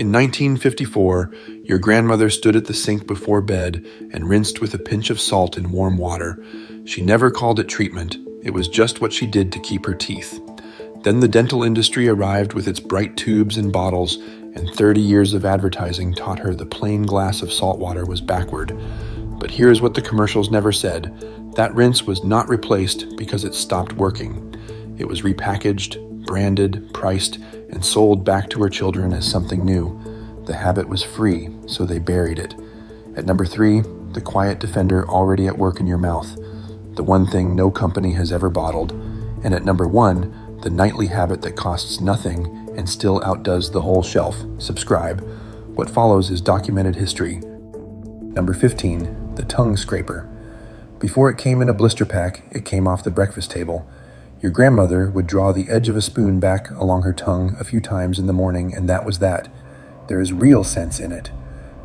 In 1954, your grandmother stood at the sink before bed and rinsed with a pinch of salt in warm water. She never called it treatment. It was just what she did to keep her teeth. Then the dental industry arrived with its bright tubes and bottles, and 30 years of advertising taught her the plain glass of saltwater was backward. But here's what the commercials never said. That rinse was not replaced because it stopped working. It was repackaged, branded, priced, and sold back to her children as something new. The habit was free, so they buried it. At number 3, the quiet defender already at work in your mouth. The one thing no company has ever bottled. And at number 1, the nightly habit that costs nothing and still outdoes the whole shelf. Subscribe. What follows is documented history. Number 15, the tongue scraper. Before it came in a blister pack, it came off the breakfast table. Your grandmother would draw the edge of a spoon back along her tongue a few times in the morning, and that was that. There is real sense in it.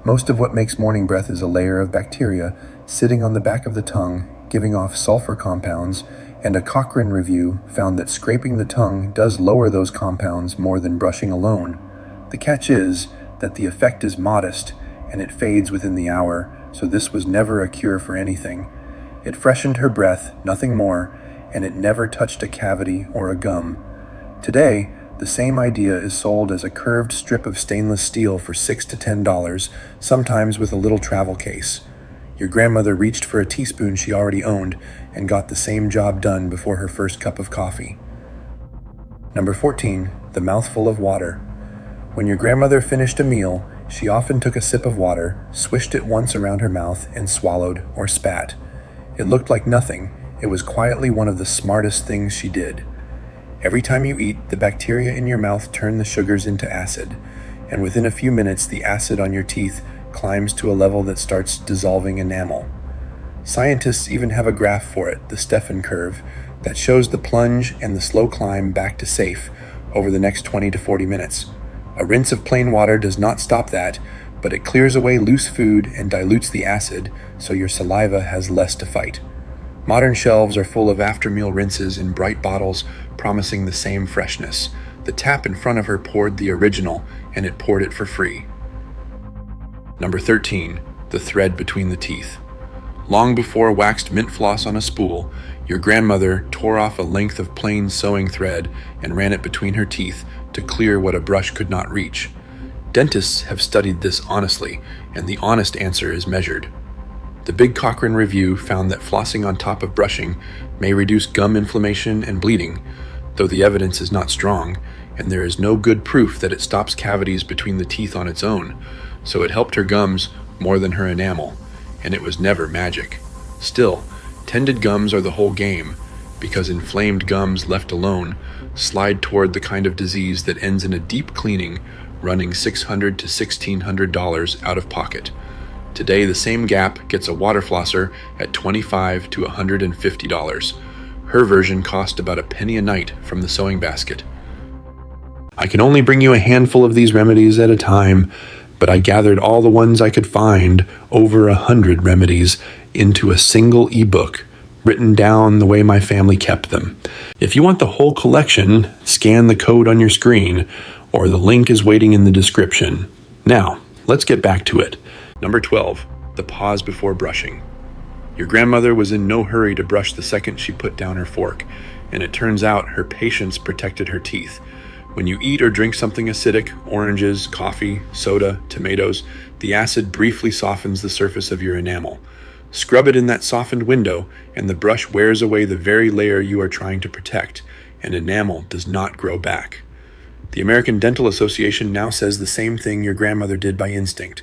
Most of what makes morning breath is a layer of bacteria sitting on the back of the tongue, giving off sulfur compounds, and a Cochrane review found that scraping the tongue does lower those compounds more than brushing alone. The catch is that the effect is modest, and it fades within the hour, so this was never a cure for anything. It freshened her breath, nothing more, and it never touched a cavity or a gum. Today, the same idea is sold as a curved strip of stainless steel for $6 to $10, sometimes with a little travel case. Your grandmother reached for a teaspoon she already owned and got the same job done before her first cup of coffee. Number 14, the mouthful of water. When your grandmother finished a meal, she often took a sip of water, swished it once around her mouth, and swallowed or spat. It looked like nothing. It was quietly one of the smartest things she did. Every time you eat, the bacteria in your mouth turn the sugars into acid, and within a few minutes the acid on your teeth climbs to a level that starts dissolving enamel. Scientists even have a graph for it, the Stephan curve, that shows the plunge and the slow climb back to safe over the next 20 to 40 minutes. A rinse of plain water does not stop that, but it clears away loose food and dilutes the acid, so your saliva has less to fight. Modern shelves are full of after-meal rinses in bright bottles promising the same freshness. The tap in front of her poured the original, and it poured it for free. Number 13, the thread between the teeth. Long before waxed mint floss on a spool, your grandmother tore off a length of plain sewing thread and ran it between her teeth to clear what a brush could not reach. Dentists have studied this honestly, and the honest answer is measured. The big Cochrane review found that flossing on top of brushing may reduce gum inflammation and bleeding, though the evidence is not strong, and there is no good proof that it stops cavities between the teeth on its own, so it helped her gums more than her enamel, and it was never magic. Still, tended gums are the whole game, because inflamed gums left alone slide toward the kind of disease that ends in a deep cleaning running $600 to $1,600 out of pocket. Today, the same gap gets a water flosser at $25 to $150. Her version cost about a penny a night from the sewing basket. I can only bring you a handful of these remedies at a time, but I gathered all the ones I could find, over 100 remedies, into a single ebook, written down the way my family kept them. If you want the whole collection, scan the code on your screen, or the link is waiting in the description. Now, let's get back to it. Number 12, the pause before brushing. Your grandmother was in no hurry to brush the second she put down her fork, and it turns out her patience protected her teeth. When you eat or drink something acidic, oranges, coffee, soda, tomatoes, the acid briefly softens the surface of your enamel. Scrub it in that softened window, and the brush wears away the very layer you are trying to protect, and enamel does not grow back. The American Dental Association now says the same thing your grandmother did by instinct.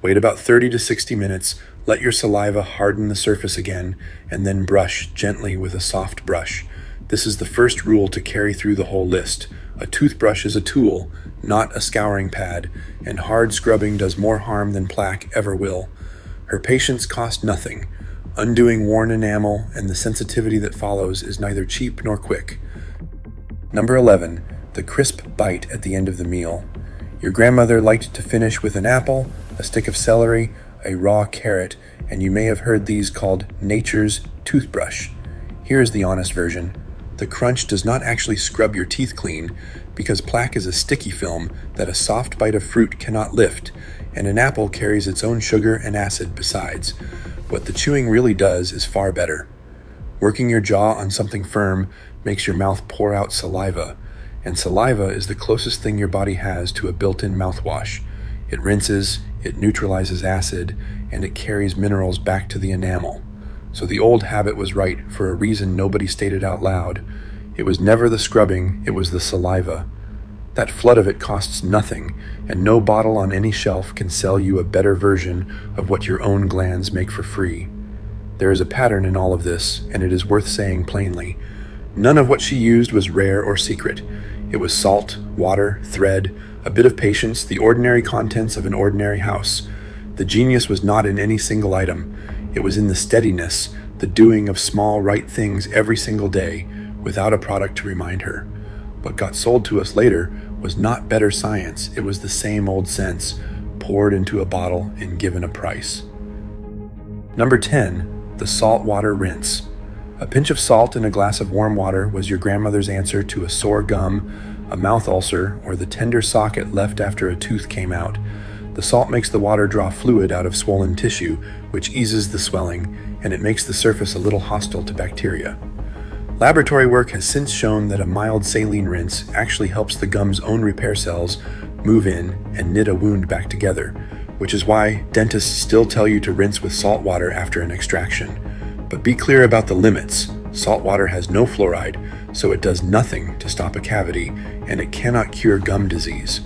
Wait about 30 to 60 minutes, let your saliva harden the surface again, and then brush gently with a soft brush. This is the first rule to carry through the whole list. A toothbrush is a tool, not a scouring pad, and hard scrubbing does more harm than plaque ever will. Her patience cost nothing. Undoing worn enamel and the sensitivity that follows is neither cheap nor quick. Number 11, the crisp bite at the end of the meal. Your grandmother liked to finish with an apple, a stick of celery, a raw carrot, and you may have heard these called nature's toothbrush. Here is the honest version. The crunch does not actually scrub your teeth clean. because plaque is a sticky film that a soft bite of fruit cannot lift, and an apple carries its own sugar and acid besides. What the chewing really does is far better. Working your jaw on something firm makes your mouth pour out saliva, and saliva is the closest thing your body has to a built-in mouthwash. It rinses, it neutralizes acid, and it carries minerals back to the enamel. So the old habit was right for a reason nobody stated out loud. It was never the scrubbing, it was the saliva. That flood of it costs nothing, and no bottle on any shelf can sell you a better version of what your own glands make for free. There is a pattern in all of this, and it is worth saying plainly. None of what she used was rare or secret. It was salt, water, thread, a bit of patience, the ordinary contents of an ordinary house. The genius was not in any single item. It was in the steadiness, the doing of small right things every single day, without a product to remind her. What got sold to us later was not better science, it was the same old sense, poured into a bottle and given a price. Number 10, the saltwater rinse. A pinch of salt in a glass of warm water was your grandmother's answer to a sore gum, a mouth ulcer, or the tender socket left after a tooth came out. The salt makes the water draw fluid out of swollen tissue, which eases the swelling, and it makes the surface a little hostile to bacteria. Laboratory work has since shown that a mild saline rinse actually helps the gum's own repair cells move in and knit a wound back together, which is why dentists still tell you to rinse with salt water after an extraction. But be clear about the limits. Salt water has no fluoride, so it does nothing to stop a cavity, and it cannot cure gum disease.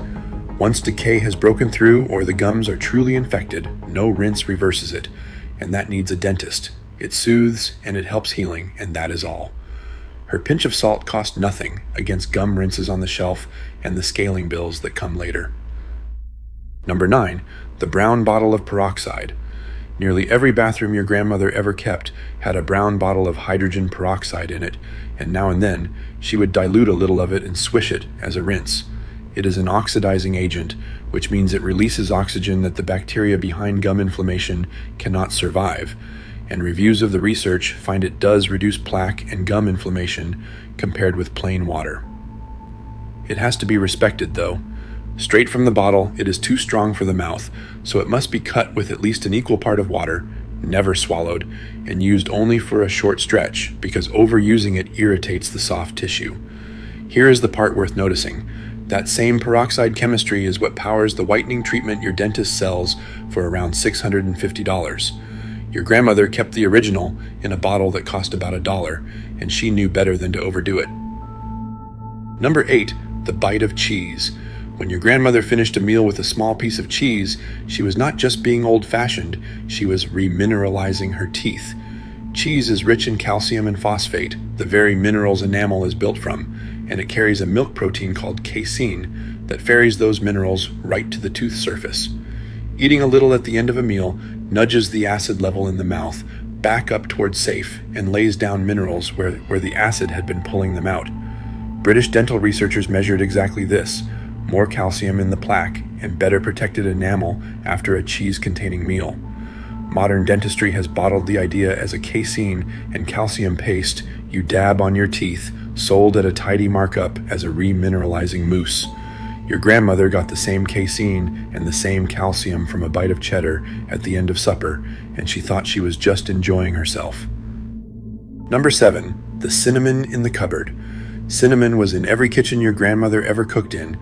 Once decay has broken through or the gums are truly infected, no rinse reverses it, and that needs a dentist. It soothes and it helps healing, and that is all. Her pinch of salt cost nothing against gum rinses on the shelf and the scaling bills that come later. Number 9, the brown bottle of peroxide. Nearly every bathroom your grandmother ever kept had a brown bottle of hydrogen peroxide in it, and now and then she would dilute a little of it and swish it as a rinse. It is an oxidizing agent, which means it releases oxygen that the bacteria behind gum inflammation cannot survive, and reviews of the research find it does reduce plaque and gum inflammation compared with plain water. It has to be respected, though. Straight from the bottle, it is too strong for the mouth, so it must be cut with at least an equal part of water, never swallowed, and used only for a short stretch, because overusing it irritates the soft tissue. Here is the part worth noticing. That same peroxide chemistry is what powers the whitening treatment your dentist sells for around $650. Your grandmother kept the original in a bottle that cost about $1, and she knew better than to overdo it. Number 8, the bite of cheese. When your grandmother finished a meal with a small piece of cheese, she was not just being old-fashioned, she was remineralizing her teeth. Cheese is rich in calcium and phosphate, the very minerals enamel is built from, and it carries a milk protein called casein that ferries those minerals right to the tooth surface. Eating a little at the end of a meal nudges the acid level in the mouth back up towards safe and lays down minerals where the acid had been pulling them out. British dental researchers measured exactly this: more calcium in the plaque and better protected enamel after a cheese-containing meal. Modern dentistry has bottled the idea as a casein and calcium paste you dab on your teeth, sold at a tidy markup as a remineralizing mousse. Your grandmother got the same casein and the same calcium from a bite of cheddar at the end of supper, and she thought she was just enjoying herself. Number 7, the cinnamon in the cupboard. Cinnamon was in every kitchen your grandmother ever cooked in,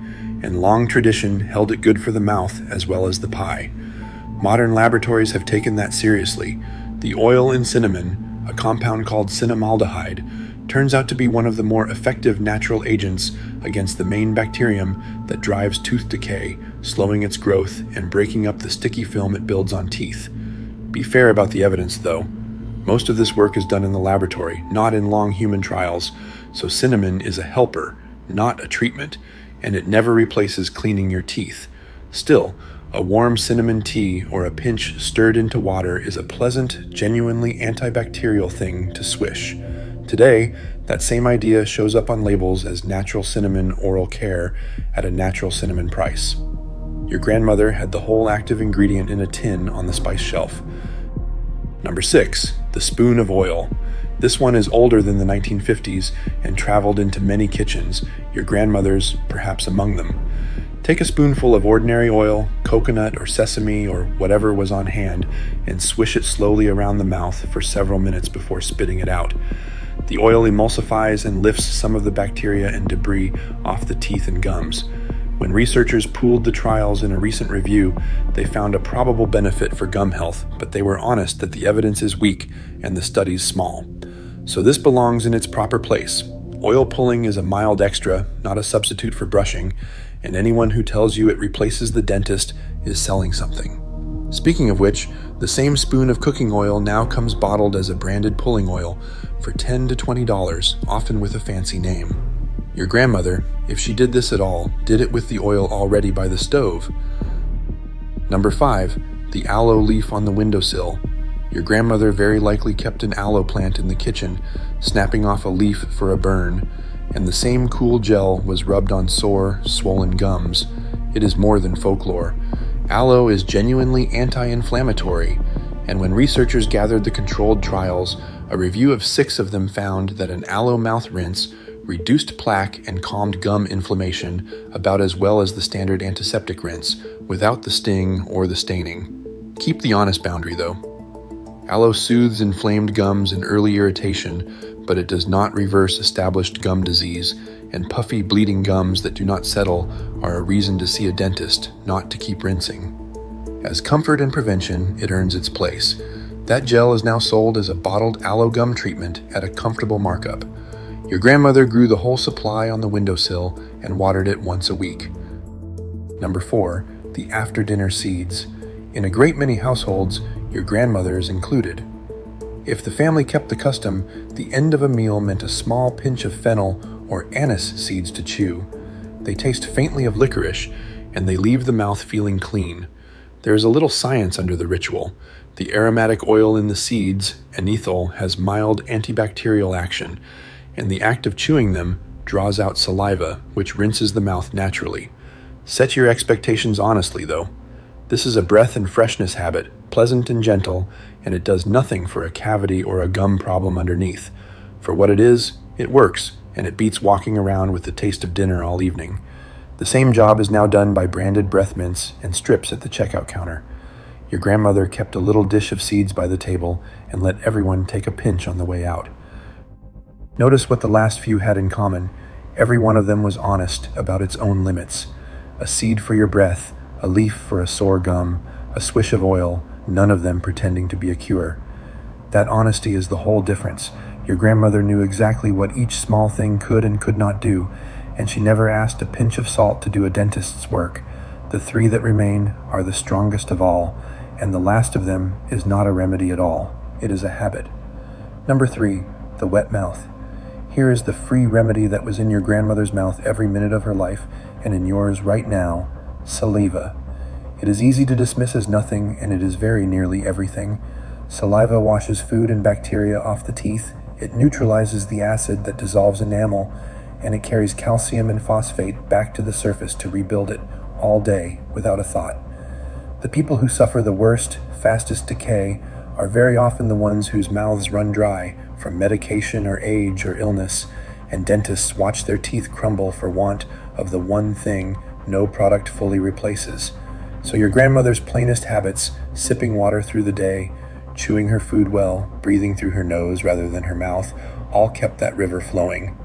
and long tradition held it good for the mouth as well as the pie. Modern laboratories have taken that seriously. The oil in cinnamon, a compound called cinnamaldehyde, turns out to be one of the more effective natural agents against the main bacterium that drives tooth decay, slowing its growth and breaking up the sticky film it builds on teeth. Be fair about the evidence, though. Most of this work is done in the laboratory, not in long human trials, so cinnamon is a helper, not a treatment, and it never replaces cleaning your teeth. Still, a warm cinnamon tea or a pinch stirred into water is a pleasant, genuinely antibacterial thing to swish. Today, that same idea shows up on labels as natural cinnamon oral care at a natural cinnamon price. Your grandmother had the whole active ingredient in a tin on the spice shelf. Number 6, the spoon of oil. This one is older than the 1950s and traveled into many kitchens, your grandmother's perhaps among them. Take a spoonful of ordinary oil, coconut or sesame or whatever was on hand, and swish it slowly around the mouth for several minutes before spitting it out. The oil emulsifies and lifts some of the bacteria and debris off the teeth and gums. When researchers pooled the trials in a recent review, they found a probable benefit for gum health, but they were honest that the evidence is weak and the studies small. So this belongs in its proper place. Oil pulling is a mild extra, not a substitute for brushing, and anyone who tells you it replaces the dentist is selling something. Speaking of which, the same spoon of cooking oil now comes bottled as a branded pulling oil for $10 to $20, often with a fancy name. Your grandmother, if she did this at all, did it with the oil already by the stove. Number 5, the aloe leaf on the windowsill. Your grandmother very likely kept an aloe plant in the kitchen, snapping off a leaf for a burn, and the same cool gel was rubbed on sore, swollen gums. It is more than folklore. Aloe is genuinely anti-inflammatory, and when researchers gathered the controlled trials, a review of 6 of them found that an aloe mouth rinse reduced plaque and calmed gum inflammation about as well as the standard antiseptic rinse, without the sting or the staining. Keep the honest boundary though. Aloe soothes inflamed gums and early irritation, but it does not reverse established gum disease, and puffy, bleeding gums that do not settle are a reason to see a dentist, not to keep rinsing. As comfort and prevention, it earns its place. That gel is now sold as a bottled aloe gum treatment at a comfortable markup. Your grandmother grew the whole supply on the windowsill and watered it once a week. Number 4, the after-dinner seeds. In a great many households, your grandmother is included. If the family kept the custom, the end of a meal meant a small pinch of fennel or anise seeds to chew. They taste faintly of licorice, and they leave the mouth feeling clean. There is a little science under the ritual. The aromatic oil in the seeds, anethol, has mild antibacterial action, and the act of chewing them draws out saliva, which rinses the mouth naturally. Set your expectations honestly, though. This is a breath and freshness habit, pleasant and gentle, and it does nothing for a cavity or a gum problem underneath. For what it is, it works, and it beats walking around with the taste of dinner all evening. The same job is now done by branded breath mints and strips at the checkout counter. Your grandmother kept a little dish of seeds by the table and let everyone take a pinch on the way out. Notice what the last few had in common. Every one of them was honest about its own limits. A seed for your breath, a leaf for a sore gum, a swish of oil, none of them pretending to be a cure. That honesty is the whole difference. Your grandmother knew exactly what each small thing could and could not do, and she never asked a pinch of salt to do a dentist's work. The 3 that remain are the strongest of all, and the last of them is not a remedy at all. It is a habit. Number 3, the wet mouth. Here is the free remedy that was in your grandmother's mouth every minute of her life, and in yours right now, saliva. It is easy to dismiss as nothing, and it is very nearly everything. Saliva washes food and bacteria off the teeth, it neutralizes the acid that dissolves enamel, and it carries calcium and phosphate back to the surface to rebuild it all day without a thought. The people who suffer the worst, fastest decay are very often the ones whose mouths run dry from medication or age or illness, and dentists watch their teeth crumble for want of the one thing no product fully replaces. So your grandmother's plainest habits, sipping water through the day, chewing her food well, breathing through her nose rather than her mouth, all kept that river flowing.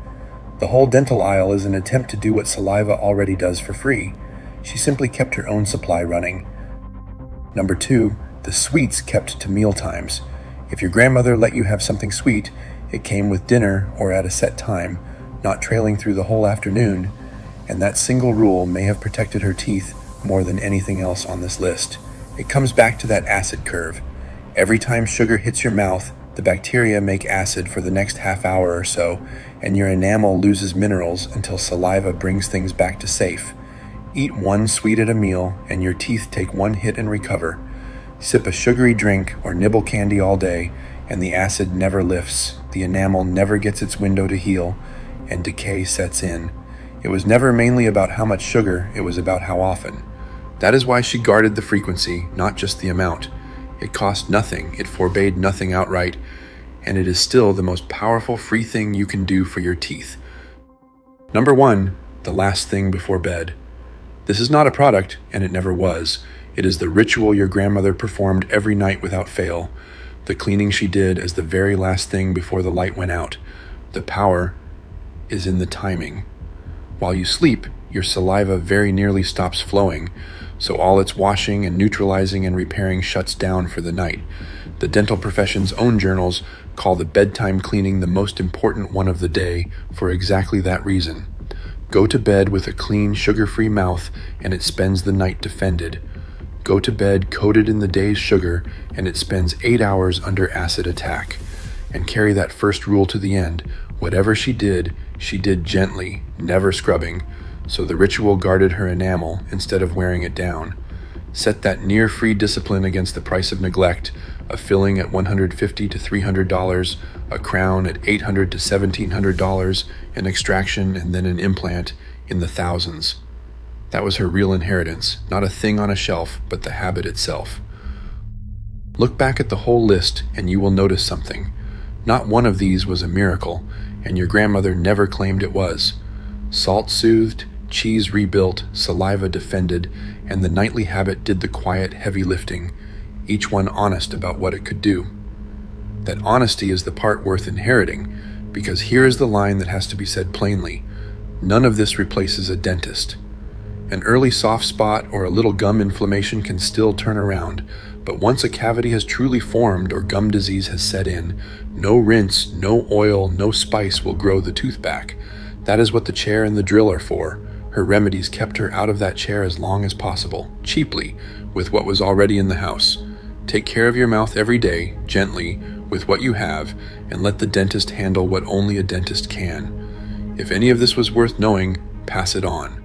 The whole dental aisle is an attempt to do what saliva already does for free. She simply kept her own supply running. Number 2, the sweets kept to meal times. If your grandmother let you have something sweet, it came with dinner or at a set time, not trailing through the whole afternoon, and that single rule may have protected her teeth more than anything else on this list. It comes back to that acid curve. Every time sugar hits your mouth, the bacteria make acid for the next half hour or so, and your enamel loses minerals until saliva brings things back to safe. Eat one sweet at a meal, and your teeth take one hit and recover. Sip a sugary drink or nibble candy all day, and the acid never lifts, the enamel never gets its window to heal, and decay sets in. It was never mainly about how much sugar, it was about how often. That is why she guarded the frequency, not just the amount. It cost nothing, it forbade nothing outright, and it is still the most powerful free thing you can do for your teeth. Number 1, the last thing before bed. This is not a product, and it never was. It is the ritual your grandmother performed every night without fail. The cleaning she did as the very last thing before the light went out. The power is in the timing. While you sleep, your saliva very nearly stops flowing, so all its washing and neutralizing and repairing shuts down for the night. The dental profession's own journals call the bedtime cleaning the most important one of the day for exactly that reason. Go to bed with a clean, sugar-free mouth, and it spends the night defended. Go to bed coated in the day's sugar, and it spends 8 hours under acid attack. And carry that first rule to the end. Whatever she did gently, never scrubbing, so the ritual guarded her enamel instead of wearing it down. Set that near-free discipline against the price of neglect, a filling at $150 to $300, a crown at $800 to $1,700, an extraction and then an implant in the thousands. That was her real inheritance, not a thing on a shelf, but the habit itself. Look back at the whole list and you will notice something. Not one of these was a miracle, and your grandmother never claimed it was. Salt soothed, cheese rebuilt, saliva defended, and the nightly habit did the quiet, heavy lifting, each one honest about what it could do. That honesty is the part worth inheriting, because here is the line that has to be said plainly. None of this replaces a dentist. An early soft spot or a little gum inflammation can still turn around, but once a cavity has truly formed or gum disease has set in, no rinse, no oil, no spice will grow the tooth back. That is what the chair and the drill are for. Her remedies kept her out of that chair as long as possible, cheaply, with what was already in the house. Take care of your mouth every day, gently, with what you have, and let the dentist handle what only a dentist can. If any of this was worth knowing, pass it on.